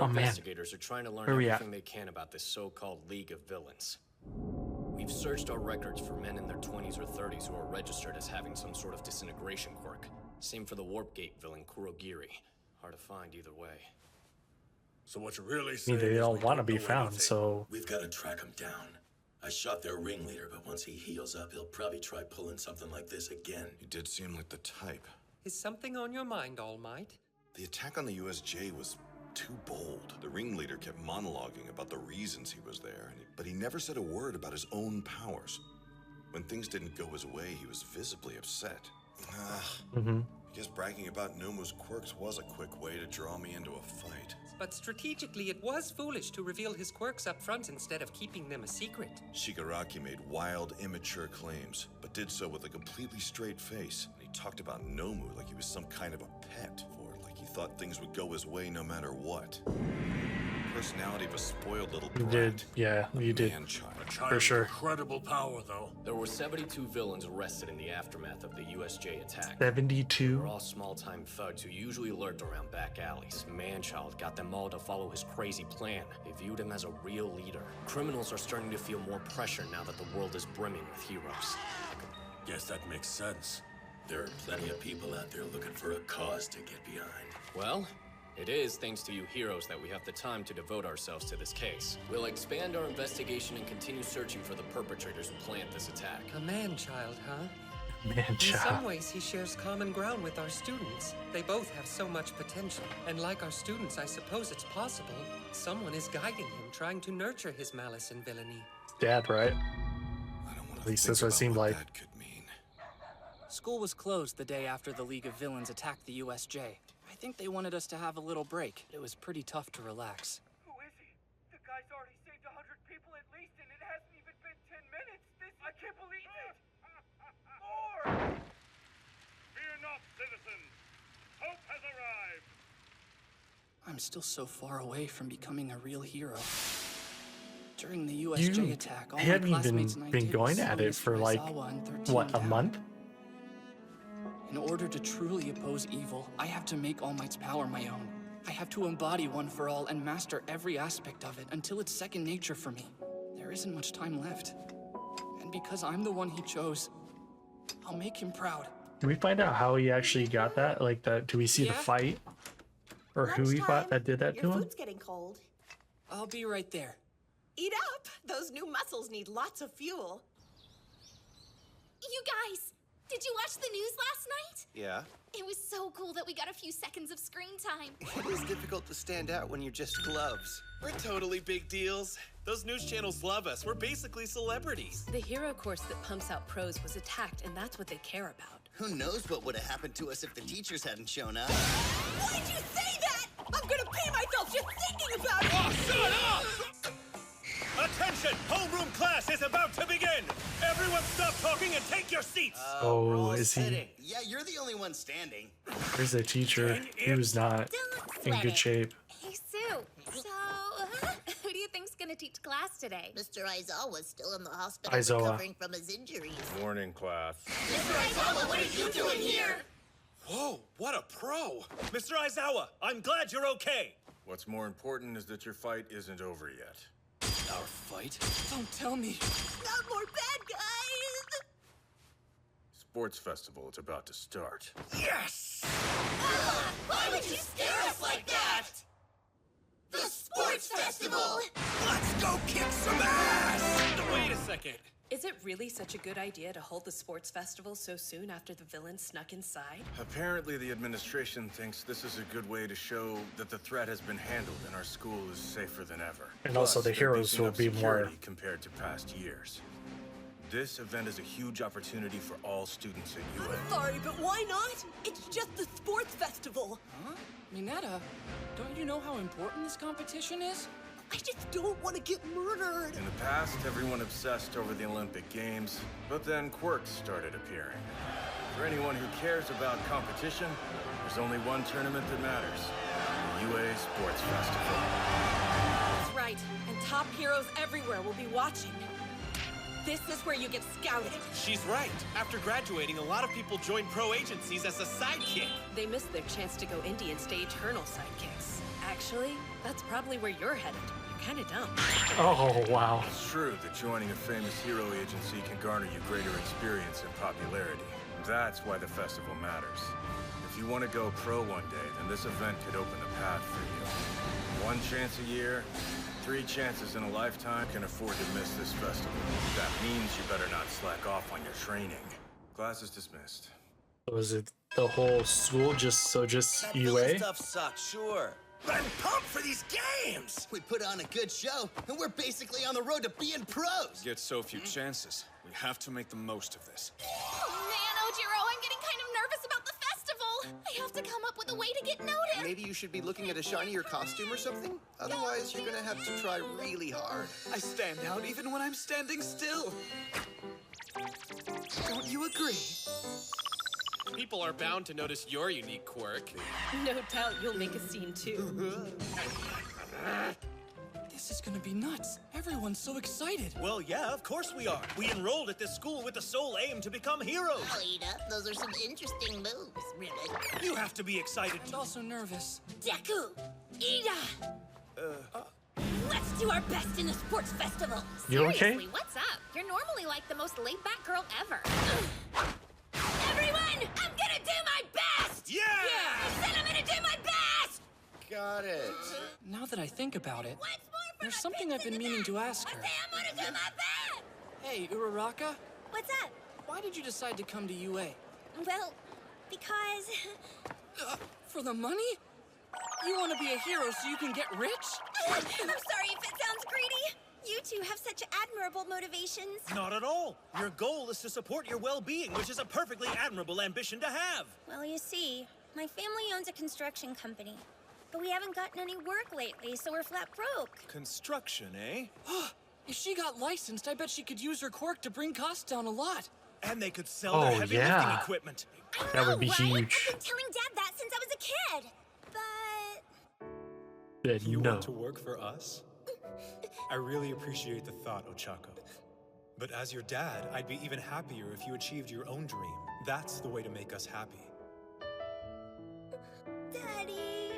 investigators are trying to learn Where we everything they can about this so-called League of Villains. We've searched our records for men in their 20s or 30s who are registered as having some sort of disintegration quirk. Same for the Warp Gate villain Kurogiri. Hard to find either way. So what you really I saying mean, they is don't we want to don't be know found, anything. so We've got to track him down. I shot their ringleader, but once he heals up, he'll probably try pulling something like this again. He did seem like the type. Is something on your mind, All Might? The attack on the USJ was too bold. The ringleader kept monologuing about the reasons he was there, but he never said a word about his own powers. When things didn't go his way, he was visibly upset. I guess bragging about Nomu's quirks was a quick way to draw me into a fight. But strategically, it was foolish to reveal his quirks up front instead of keeping them a secret. Shigaraki made wild, immature claims, but did so with a completely straight face. And he talked about Nomu like he was some kind of a pet, or like he thought things would go his way no matter what. Personality of a spoiled little brat. you did. Yeah, you did. Man-child. For sure. Incredible power, though. There were 72 villains arrested in the aftermath of the USJ attack. 72. They're all small-time thugs who usually lurked around back alleys. Manchild got them all to follow his crazy plan. They viewed him as a real leader. Criminals are starting to feel more pressure now that the world is brimming with heroes. Guess that makes sense. There are plenty of people out there looking for a cause to get behind. Well, it is thanks to you heroes that we have the time to devote ourselves to this case. We'll expand our investigation and continue searching for the perpetrators who planned this attack. A man-child, huh? In Man-child. some ways, he shares common ground with our students. They both have so much potential. And like our students, I suppose it's possible someone is guiding him, trying to nurture his malice and villainy. Dad, right? I don't want At to least think that's what it about seemed what like. that could mean. School was closed the day after the League of Villains attacked the USJ. I think they wanted us to have a little break. It was pretty tough to relax. Who is he? The guy's already saved 100 people at least, and it hasn't even been 10 minutes. I can't believe it. More! Fear not, citizens. Hope has arrived. I'm still so far away from becoming a real hero. During the USJ attack, all my haven't classmates even and I been did going was at slow it for Mr. like, Aizawa and 13 what, a down. month? In order to truly oppose evil, I have to make All Might's power my own. I have to embody One for All and master every aspect of it until it's second nature for me. There isn't much time left. And because I'm the one he chose, I'll make him proud. Can we find out how he actually got that? Like, do we see the Yeah? fight? Or who he fought that did that Your to him? food's getting cold. I'll be right there. Eat up! Those new muscles need lots of fuel. You guys, did you watch the news last night? Yeah. It was so cool that we got a few seconds of screen time. It is difficult to stand out when you're just gloves. We're totally big deals. Those news channels love us. We're basically celebrities. The hero course that pumps out pros was attacked, and that's what they care about. Who knows what would have happened to us if the teachers hadn't shown up? Why'd you say that? I'm gonna pee myself just thinking about it! Oh, shut up! Attention! Homeroom class is about to begin! Everyone stop talking and take your seats! Oh, is he? Yeah, you're the only one standing. There's a teacher who's not in sweat good it. shape. Hey, Sue. So, who do you think's gonna teach class today? Mr. Aizawa's still in the hospital Aizawa. recovering from his injuries. Morning, class. Mr. Aizawa, what are you doing here? Whoa, what a pro! Mr. Aizawa, I'm glad you're okay. What's more important is that your fight isn't over yet. Our fight? Don't tell me. Not more bad guys! Sports festival is about to start. Yes! Why would you scare us like that? The Sports Festival! Let's go kick some ass! Wait a second. Is it really such a good idea to hold the sports festival so soon after the villain snuck inside? Apparently, the administration thinks this is a good way to show that the threat has been handled and our school is safer than ever. And also the they're heroes beefing will up be more- security compared to past years. This event is a huge opportunity for all students at UA. Sorry, but why not? It's just the sports festival. Huh? Minetta, don't you know how important this competition is? I just don't want to get murdered. In the past, everyone obsessed over the Olympic Games, but then quirks started appearing. For anyone who cares about competition, there's only one tournament that matters: the UA Sports Festival. That's right, and top heroes everywhere will be watching. This is where you get scouted. She's right. After graduating, a lot of people join pro agencies as a sidekick. They missed their chance to go indie and stay eternal sidekicks. Actually, that's probably where you're headed. You're kind of dumb. Oh, wow. It's true that joining a famous hero agency can garner you greater experience and popularity. That's why the festival matters. If you want to go pro one day, then this event could open the path for you. 1 chance a year, 3 chances in a lifetime. Can afford to miss this festival. That means you better not slack off on your training. Class is dismissed. Was it the whole school just That UA? villain stuff sucks, sure. But I'm pumped for these games! We put on a good show, and we're basically on the road to being pros! We get so few chances. We have to make the most of this. Oh man, Ojiro, I'm getting kind of nervous about the festival. I have to come up with a way to get noticed. Maybe you should be looking at a shinier costume or something? Otherwise, you're gonna have to try really hard. I stand out even when I'm standing still. Don't you agree? People are bound to notice your unique quirk. No doubt you'll make a scene too. This is gonna be nuts. Everyone's so excited. Well, yeah, of course we are. We enrolled at this school with the sole aim to become heroes. Alita, those are some interesting moves, really. You have to be excited. And also nervous. Deku! Ida! Let's do our best in the sports festival. You okay? Seriously, what's up? You're normally like the most laid-back girl ever. Everyone, I'm gonna do my best! Yeah! I said I'm gonna do my best! Got it. Now that I think about it, Once more for there's my something pits I've been in the meaning back. to ask her. I say I'm gonna do my best! Hey, Uraraka, What's up? why did you decide to come to UA? Well, because... For the money? You want to be a hero so you can get rich? I'm sorry if it sounds greedy. You two have such admirable motivations. Not at all. Your goal is to support your well-being, which is a perfectly admirable ambition to have. Well, you see, my family owns a construction company. But we haven't gotten any work lately, so we're flat broke. Construction, eh? If she got licensed, I bet she could use her quirk to bring costs down a lot. And they could sell Oh, their heavy yeah. lifting equipment. That would be right? huge. I've been telling Dad that since I was a kid. But... You know. Want to work for us? I really appreciate the thought, Ochaco. But as your dad, I'd be even happier if you achieved your own dream. That's the way to make us happy. Daddy...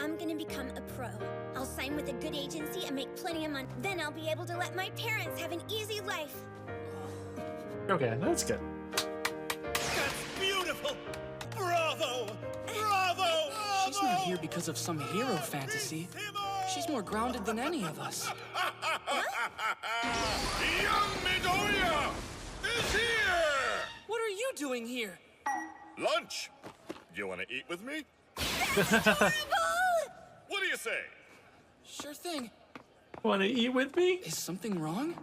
I'm gonna become a pro. I'll sign with a good agency and make plenty of money. Then I'll be able to let my parents have an easy life. Okay, that's good. That's beautiful! Bravo! Bravo! She's not here because of some hero fantasy. She's more grounded than any of us. Young Midoriya is here! What are you doing here? Lunch. You want to eat with me? What do you say? Sure thing. Want to eat with me? Is something wrong?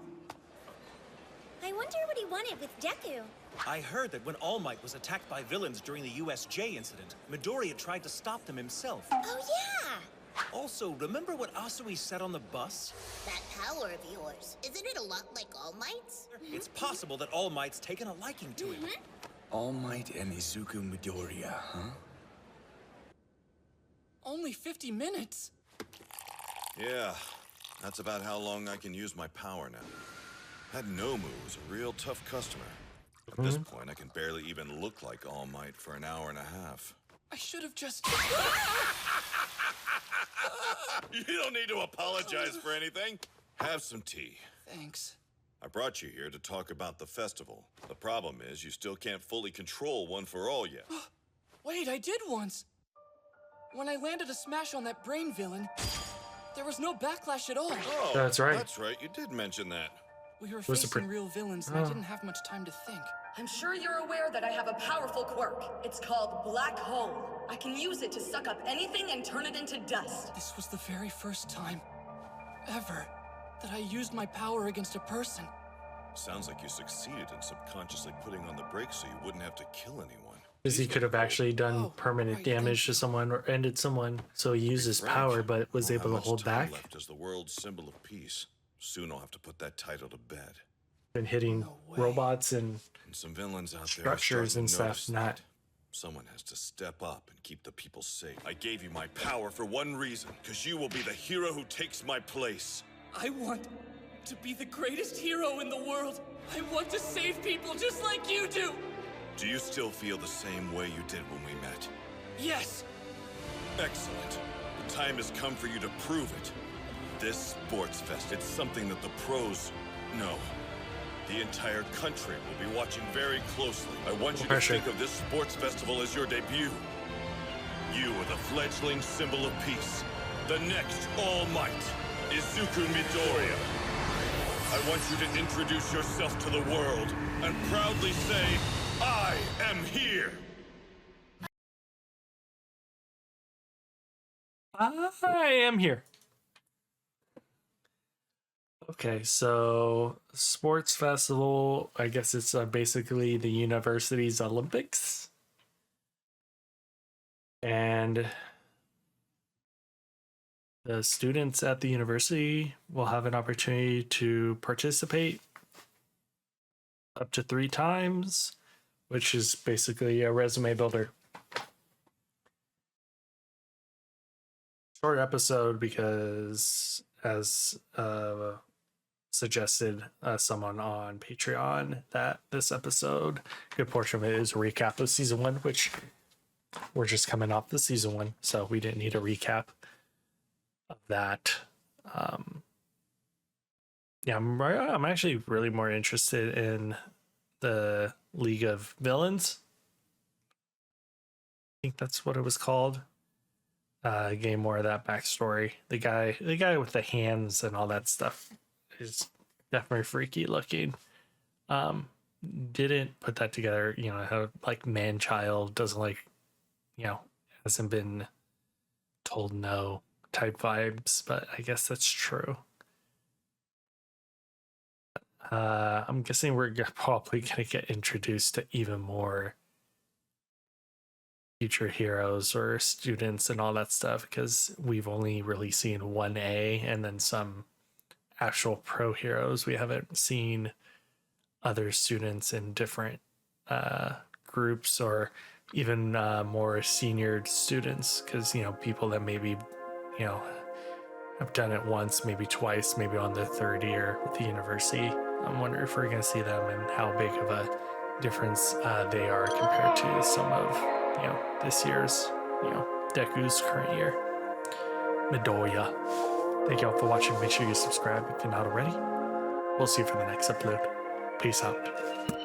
I wonder what he wanted with Deku. I heard that when All Might was attacked by villains during the USJ incident, Midoriya tried to stop them himself. Oh, yeah! Also, remember what Asui said on the bus? That power of yours, isn't it a lot like All Might's? It's possible that All Might's taken a liking to him. All Might and Izuku Midoriya, huh? Only 50 minutes? Yeah, that's about how long I can use my power now. That Nomu was a real tough customer. At this point, I can barely even look like All Might for an hour and a half. I should have just... You don't need to apologize for anything. Have some tea. Thanks. I brought you here to talk about the festival. The problem is you still can't fully control One for All yet. Wait, I did once. When I landed a smash on that brain villain, there was no backlash at all. Oh, That's right. That's right. You did mention that. We were Was it facing real villains, and I didn't have much time to think. I'm sure you're aware that I have a powerful quirk. It's called Black Hole. I can use it to suck up anything and turn it into dust. This was the very first time, ever, that I used my power against a person. Sounds like you succeeded in subconsciously putting on the brakes so you wouldn't have to kill anyone. Because he could have actually done permanent damage to someone or ended someone, so he used his power but was able to hold back. Left as the world's symbol of peace. Soon I'll have to put that title to bed. Been hitting robots and some villains out there structures and stuff, not... Someone has to step up and keep the people safe. I gave you my power for one reason, because you will be the hero who takes my place. I want to be the greatest hero in the world. I want to save people just like you do. Do you still feel the same way you did when we met? Yes. Excellent. The time has come for you to prove it. This sports fest, it's something that the pros know. The entire country will be watching very closely. I want you to think of this sports festival as your debut. You are the fledgling symbol of peace. The next All Might, Izuku Midoriya. I want you to introduce yourself to the world and proudly say, I am here. I am here. Okay, so sports festival, I guess it's basically the university's Olympics. And the students at the university will have an opportunity to participate up to 3 times, which is basically a resume builder. Short episode because, as suggested someone on Patreon, that this episode, a good portion of it is a recap of season 1, which we're just coming off the season 1, so we didn't need a recap of that. Yeah, I'm actually really more interested in the League of Villains. I think that's what it was called. Getting more of that backstory. The guy with the hands and all that stuff is definitely freaky looking. Didn't put that together, how like man-child doesn't like, hasn't been told no type vibes, but I guess that's true. I'm guessing we're probably gonna get introduced to even more future heroes or students and all that stuff, because we've only really seen 1A and then some actual pro heroes. We haven't seen other students in different groups, or even more senior students, because people that maybe have done it once, maybe twice, maybe on their 3rd year with the university. I'm wondering if we're going to see them and how big of a difference they are compared to some of this year's Deku's current year. Midoriya. Thank y'all for watching. Make sure you subscribe if you're not already. We'll see you for the next upload. Peace out.